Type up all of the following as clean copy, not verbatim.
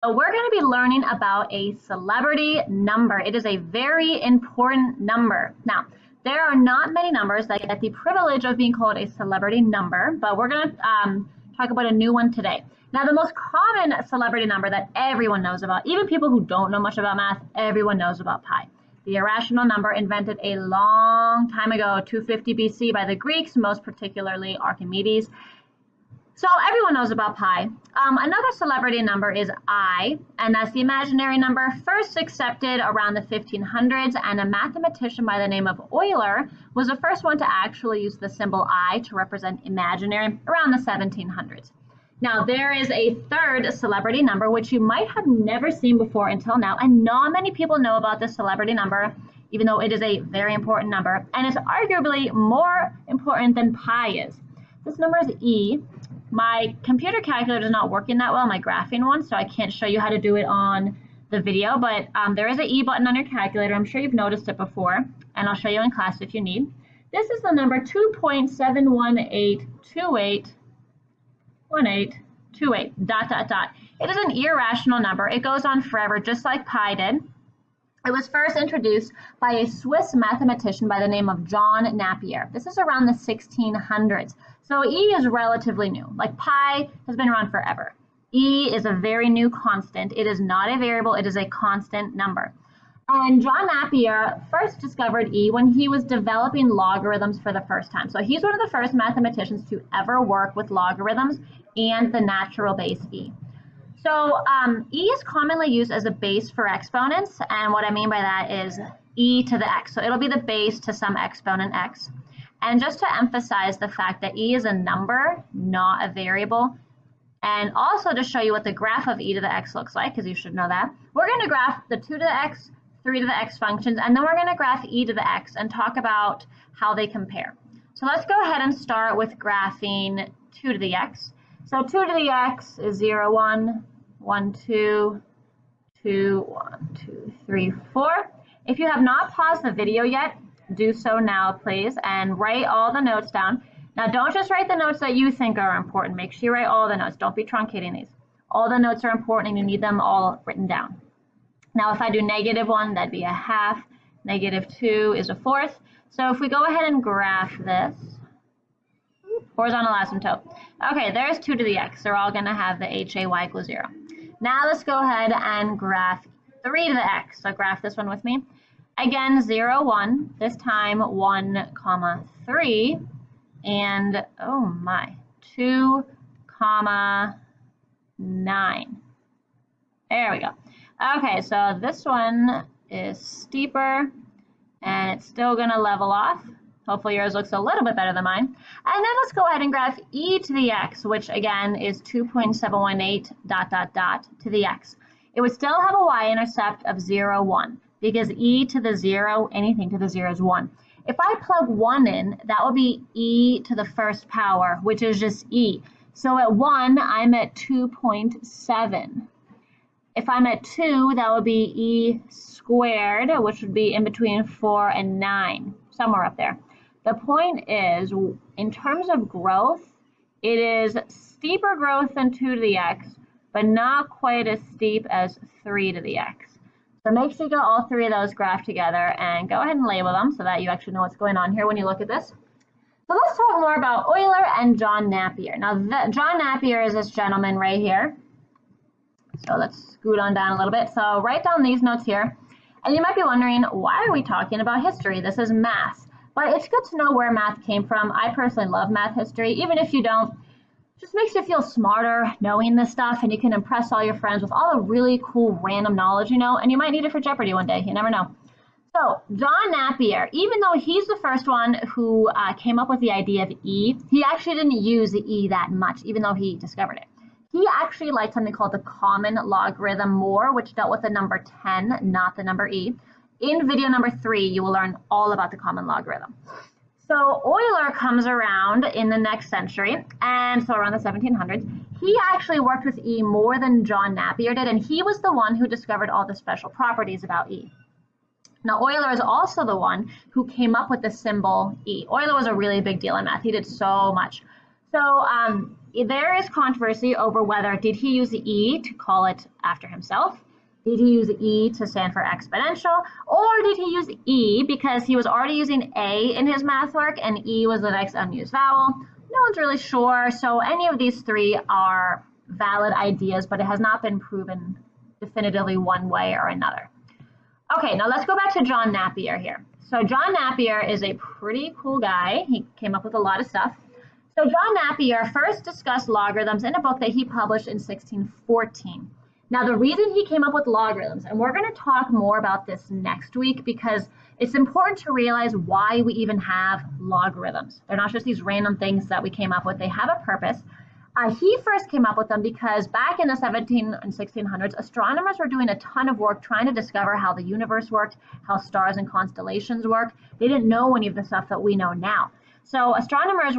So we're going to be learning about a celebrity number. It is a very important number. Now, there are not many numbers that get the privilege of being called a celebrity number, but we're going to talk about a new one today. Now, the most common celebrity number that everyone knows about, even people who don't know much about math, everyone knows about pi. The irrational number, invented a long time ago, 250 BC, by the Greeks, most particularly Archimedes. So everyone knows about pi. Another celebrity number is I, and that's the imaginary number, first accepted around the 1500s, and a mathematician by the name of Euler was the first one to actually use the symbol I to represent imaginary around the 1700s. Now, there is a third celebrity number, which you might have never seen before until now, and not many people know about this celebrity number, even though it is a very important number, and it's arguably more important than pi is. This number is E. My computer calculator is not working that well, my graphing one, so I can't show you how to do it on the video, but there is an E button on your calculator. I'm sure you've noticed it before, and I'll show you in class if you need. This is the number 2.718281828, dot, dot, dot. It is an irrational number. It goes on forever, just like pi did. It was first introduced by a Swiss mathematician by the name of John Napier. This is around the 1600s. So E is relatively new. Like pi has been around forever. E is a very new constant. It is not a variable. It is a constant number. And John Napier first discovered E when he was developing logarithms for the first time. So he's one of the first mathematicians to ever work with logarithms and the natural base E. So E is commonly used as a base for exponents, and what I mean by that is E to the x. So it'll be the base to some exponent x. And just to emphasize the fact that E is a number, not a variable, and also to show you what the graph of E to the x looks like, because you should know that, we're going to graph the 2 to the x, 3 to the x functions, and then we're going to graph E to the x and talk about how they compare. So let's go ahead and start with graphing 2 to the x. So 2 to the x is 0, 1, 1, 2, 2, 1, 2, 3, 4. If you have not paused the video yet, do so now, please, and write all the notes down. Now, don't just write the notes that you think are important. Make sure you write all the notes. Don't be truncating these. All the notes are important, and you need them all written down. Now, if I do -1, that'd be a half. -2 is a fourth. So if we go ahead and graph this, horizontal asymptote. Okay, there's 2 to the x. They're all going to have the HAY equals 0. Now let's go ahead and graph 3 to the x. So graph this one with me. Again, 0, 1. This time 1, 3. And, oh my, 2, 9. There we go. Okay, so this one is steeper, and it's still going to level off. Hopefully yours looks a little bit better than mine. And then let's go ahead and graph E to the x, which again is 2.718 dot, dot, dot to the x. It would still have a y-intercept of 0, 1, because E to the 0, anything to the 0 is 1. If I plug 1 in, that will be E to the first power, which is just E. So at 1, I'm at 2.7. If I'm at 2, that would be E squared, which would be in between 4 and 9, somewhere up there. The point is, in terms of growth, it is steeper growth than 2 to the x, but not quite as steep as 3 to the x. So make sure you get all three of those graphed together and go ahead and label them so that you actually know what's going on here when you look at this. So let's talk more about Euler and John Napier. Now, John Napier is this gentleman right here. So let's scoot on down a little bit. So write down these notes here. And you might be wondering, why are we talking about history? This is math. But it's good to know where math came from. I personally love math history. Even if you don't, it just makes you feel smarter knowing this stuff, and you can impress all your friends with all the really cool random knowledge you know, and you might need it for Jeopardy one day. You never know. So John Napier, even though he's the first one who came up with the idea of E, he actually didn't use the E that much, even though he discovered it. He actually liked something called the common logarithm more, which dealt with the number 10, not the number E. In video number 3, you will learn all about the common logarithm. So Euler comes around in the next century, and so around the 1700s. He actually worked with E more than John Napier did, and he was the one who discovered all the special properties about E. Now, Euler is also the one who came up with the symbol E. Euler was a really big deal in math. He did so much. So there is controversy over whether did he use the E to call it after himself, did he use E to stand for exponential, or did he use E because he was already using A in his math work and E was the next unused vowel? No one's really sure, so any of these three are valid ideas, but it has not been proven definitively one way or another. Okay, now let's go back to John Napier here. So John Napier is a pretty cool guy. He came up with a lot of stuff. So John Napier first discussed logarithms in a book that he published in 1614. Now the reason he came up with logarithms, and we're going to talk more about this next week because it's important to realize why we even have logarithms. They're not just these random things that we came up with, they have a purpose. He first came up with them because back in the 1700s and 1600s, astronomers were doing a ton of work trying to discover how the universe worked, how stars and constellations work. They didn't know any of the stuff that we know now. So astronomers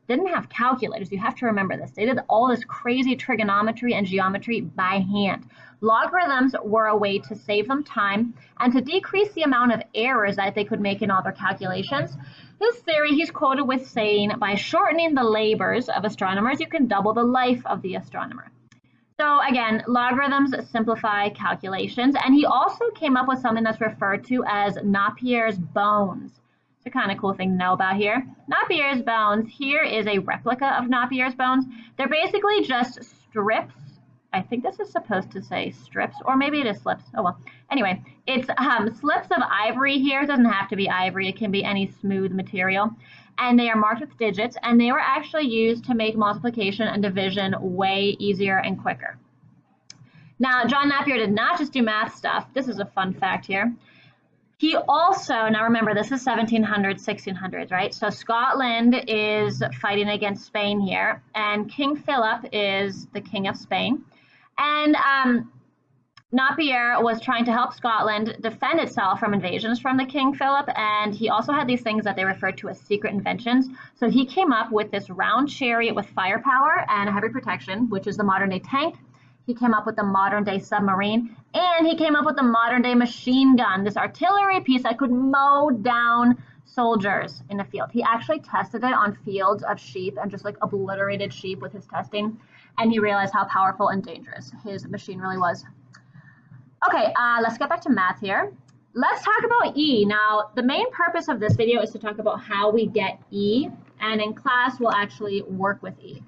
didn't have calculators. You have to remember this. They did all this crazy trigonometry and geometry by hand. Logarithms were a way to save them time and to decrease the amount of errors that they could make in all their calculations. His theory, he's quoted with saying, by shortening the labors of astronomers, you can double the life of the astronomer. So again, logarithms simplify calculations, and he also came up with something that's referred to as Napier's bones. It's a kind of cool thing to know about here. Napier's bones, here is a replica of Napier's bones. They're basically just strips. I think this is supposed to say strips, or maybe it is slips. Oh well. Anyway, it's slips of ivory here. It doesn't have to be ivory. It can be any smooth material. And they are marked with digits, and they were actually used to make multiplication and division way easier and quicker. Now, John Napier did not just do math stuff. This is a fun fact here. He also, now remember, this is 1700s, 1600s, right? So Scotland is fighting against Spain here, and King Philip is the king of Spain. And Napier was trying to help Scotland defend itself from invasions from the King Philip, and he also had these things that they referred to as secret inventions. So he came up with this round chariot with firepower and heavy protection, which is the modern day tank. He came up with the modern day submarine, and he came up with the modern day machine gun, this artillery piece that could mow down soldiers in the field. He actually tested it on fields of sheep and just like obliterated sheep with his testing, and he realized how powerful and dangerous his machine really was. Okay, let's get back to math here. Let's talk about E. Now, the main purpose of this video is to talk about how we get E, and in class we'll actually work with E.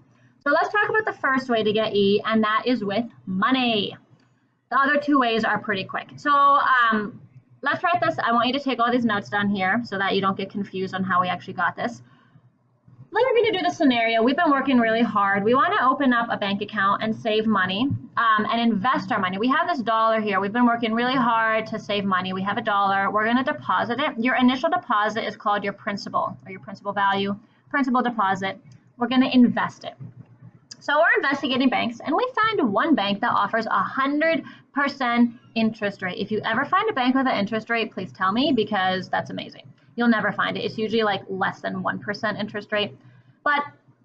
So let's talk about the first way to get E, and that is with money. The other two ways are pretty quick. So let's write this. I want you to take all these notes down here so that you don't get confused on how we actually got this. We're going to do the scenario. We've been working really hard. We want to open up a bank account and save money and invest our money. We have this dollar here. We've been working really hard to save money. We have a dollar. We're going to deposit it. Your initial deposit is called your principal, or your principal value, principal deposit. We're going to invest it. So we're investigating banks, and we find one bank that offers 100% interest rate. If you ever find a bank with an interest rate, please tell me, because that's amazing. You'll never find it. It's usually like less than 1% interest rate. But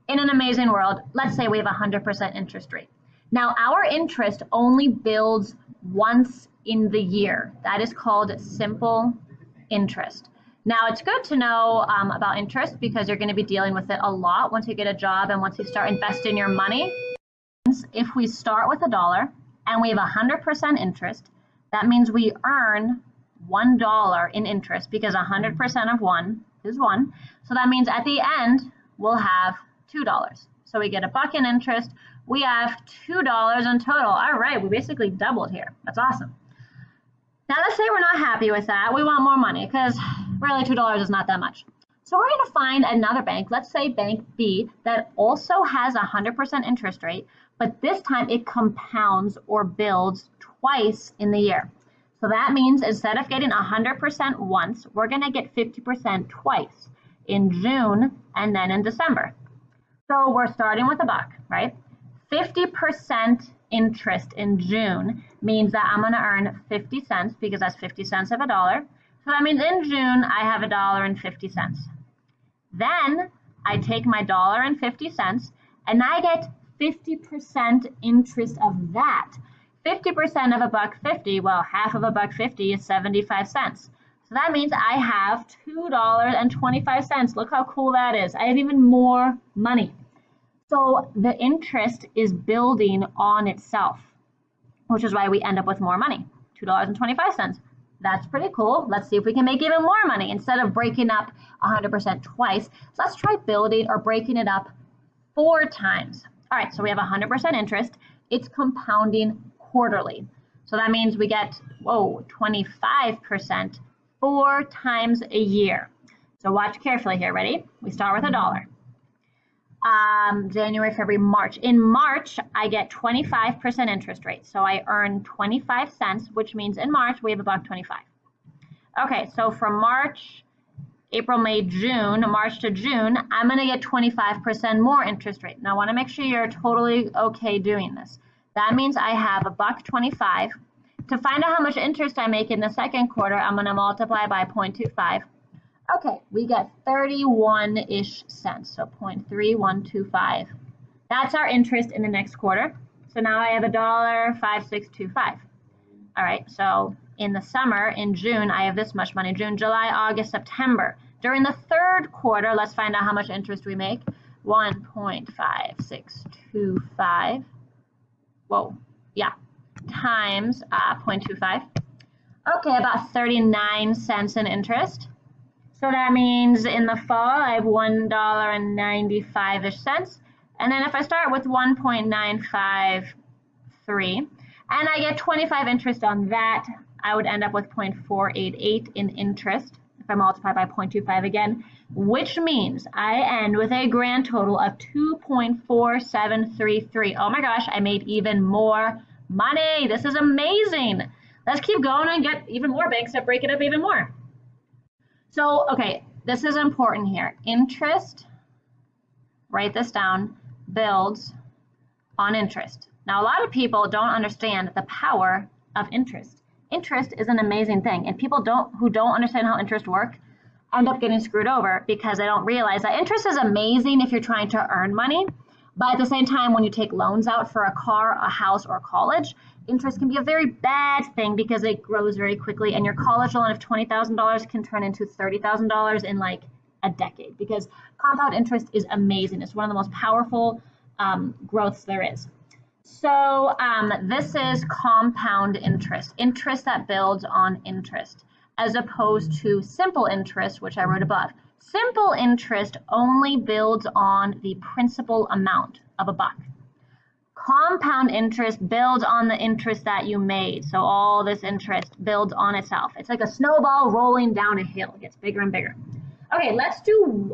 in an amazing world, let's say we have 100% interest rate. Now, our interest only builds once in the year. That is called simple interest. Now, it's good to know about interest because you're going to be dealing with it a lot once you get a job and once you start investing your money. If we start with $1 and we have 100% interest, that means we earn $1 in interest because 100% of 1 is 1. So that means at the end, we'll have $2. So we get $1 in interest. We have $2 in total. All right, we basically doubled here. That's awesome. Now let's say we're not happy with that. We want more money because really $2 is not that much. So we're going to find another bank, let's say Bank B, that also has 100% interest rate, but this time it compounds or builds twice in the year. So that means instead of getting 100% once, we're going to get 50% twice in June and then in December. So we're starting with $1, right? 50% interest in June means that I'm going to earn 50 cents because that's 50 cents of $1. So that means in June, I have $1.50. Then I take my $1.50 and I get 50% interest of that. 50% of $1.50, well, half of $1.50 is 75 cents. So that means I have $2.25. Look how cool that is. I have even more money. So the interest is building on itself, which is why we end up with more money, $2.25. That's pretty cool. Let's see if we can make even more money instead of breaking up 100% twice. So let's try building or breaking it up 4 times. All right, so we have 100% interest. It's compounding quarterly. So that means we get, 25% 4 times a year. So watch carefully here. Ready? We start with $1. January, February, March. In March, I get 25% interest rate. So I earn 25 cents, which means in March, we have $1.25. Okay, so from March, April, May, June, March to June, I'm going to get 25% more interest rate. Now, I want to make sure you're totally okay doing this. That means I have $1.25. To find out how much interest I make in the second quarter, I'm going to multiply by 0.25. Okay, we get 31-ish cents, so 0.3125. That's our interest in the next quarter. So now I have $1.5625. All right, so in the summer, in June, I have this much money. June, July, August, September. During the third quarter, let's find out how much interest we make. 1.5625. Times 0.25. Okay, about 39 cents in interest. So that means in the fall, I have $1.95-ish cents. And then if I start with 1.953, and I get 25 interest on that, I would end up with 0.488 in interest if I multiply by 0.25 again, which means I end with a grand total of 2.4733. Oh my gosh, I made even more money. This is amazing. Let's keep going and get even more banks that break it up even more. So, okay, this is important here. Interest, write this down, builds on interest. Now, a lot of people don't understand the power of interest. Interest is an amazing thing, and people who don't understand how interest works end up getting screwed over because they don't realize that interest is amazing if you're trying to earn money, but at the same time, when you take loans out for a car, a house, or college, interest can be a very bad thing because it grows very quickly, and your college loan of $20,000 can turn into $30,000 in like a decade because compound interest is amazing. It's one of the most powerful growths there is. So this is compound interest, interest that builds on interest, as opposed to simple interest, which I wrote above. Simple interest only builds on the principal amount of $1. Compound interest builds on the interest that you made. So all this interest builds on itself. It's like a snowball rolling down a hill. It gets bigger and bigger. Okay, let's do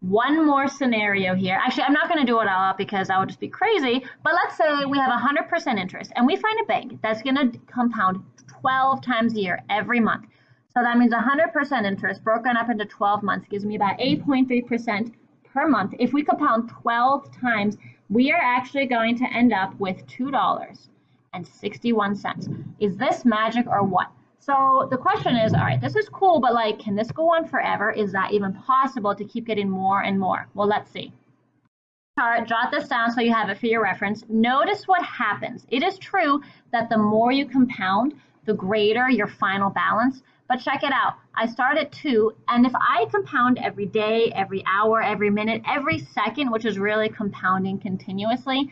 one more scenario here. Actually, I'm not going to do it all up because that would just be crazy. But let's say we have 100% interest and we find a bank that's going to compound 12 times a year every month. So that means 100% interest broken up into 12 months gives me about 8.3% per month. If we compound 12 times, we are actually going to end up with $2.61. Is this magic or what? So the question is, all right, this is cool, but like, can this go on forever? Is that even possible to keep getting more and more? Well, let's see. Jot this down so you have it for your reference. Notice what happens. It is true that the more you compound, the greater your final balance. But check it out. I start at 2, and if I compound every day, every hour, every minute, every second, which is really compounding continuously,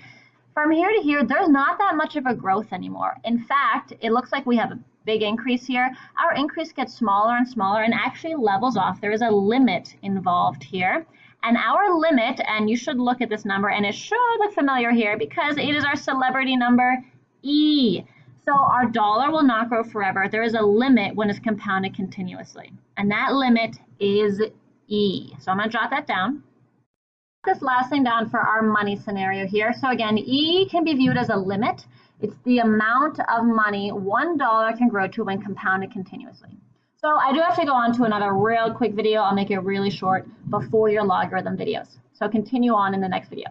from here to here, there's not that much of a growth anymore. In fact, it looks like we have a big increase here. Our increase gets smaller and smaller and actually levels off. There is a limit involved here. And our limit, and you should look at this number, and it should look familiar here because it is our celebrity number, E. So our dollar will not grow forever. There is a limit when it's compounded continuously. And that limit is E. So I'm going to jot that down. This last thing down for our money scenario here. So again, E can be viewed as a limit. It's the amount of money $1 can grow to when compounded continuously. So I do have to go on to another real quick video. I'll make it really short before your logarithm videos. So continue on in the next video.